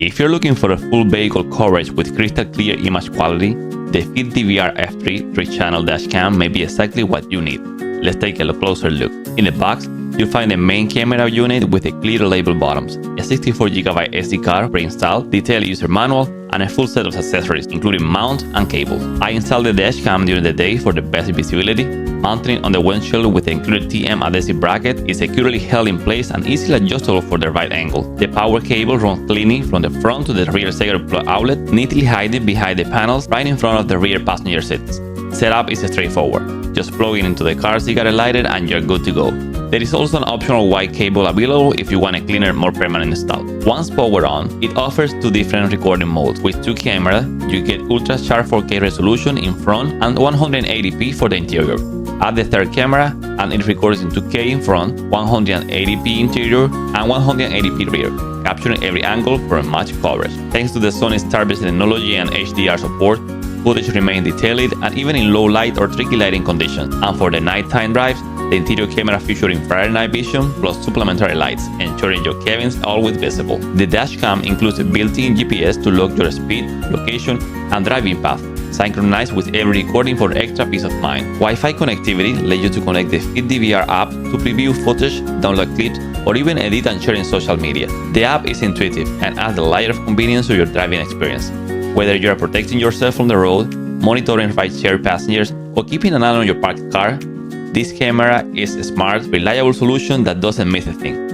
If you're looking for a full vehicle coverage with crystal clear image quality, the FitDVR F3 3-channel dashcam may be exactly what you need. Let's take a closer look. In the box, you'll find the main camera unit with the clear label bottoms, a 64GB SD card pre-installed, detailed user manual, and a full set of accessories, including mount and cables. I installed the dashcam during the day for the best visibility. Mounting on the windshield with the included TM adhesive bracket is securely held in place and easily adjustable for the right angle. The power cable runs cleanly from the front to the rear secondary plug outlet, neatly hidden behind the panels right in front of the rear passenger seats. Setup is straightforward. Just plug it into the car so you got it lighted and you're good to go. There is also an optional white cable available if you want a cleaner, more permanent install. Once powered on, it offers two different recording modes. With two cameras, you get ultra sharp 4K resolution in front and 180p for the interior. Add the third camera and it records in 2K in front, 180p interior and 180p rear, capturing every angle for a much coverage. Thanks to the Sony Starbase technology and HDR support, footage remains detailed and even in low light or tricky lighting conditions. And for the nighttime drives, the interior camera features infrared night vision plus supplementary lights, ensuring your cabins are always visible. The dashcam includes a built-in GPS to log your speed, location, and driving path, synchronized with every recording for extra peace of mind. Wi-Fi connectivity lets you to connect the FitDVR app to preview footage, download clips, or even edit and share in social media. The app is intuitive and adds a layer of convenience to your driving experience. Whether you are protecting yourself from the road, monitoring ride-share passengers, or keeping an eye on your parked car, this camera is a smart, reliable solution that doesn't miss a thing.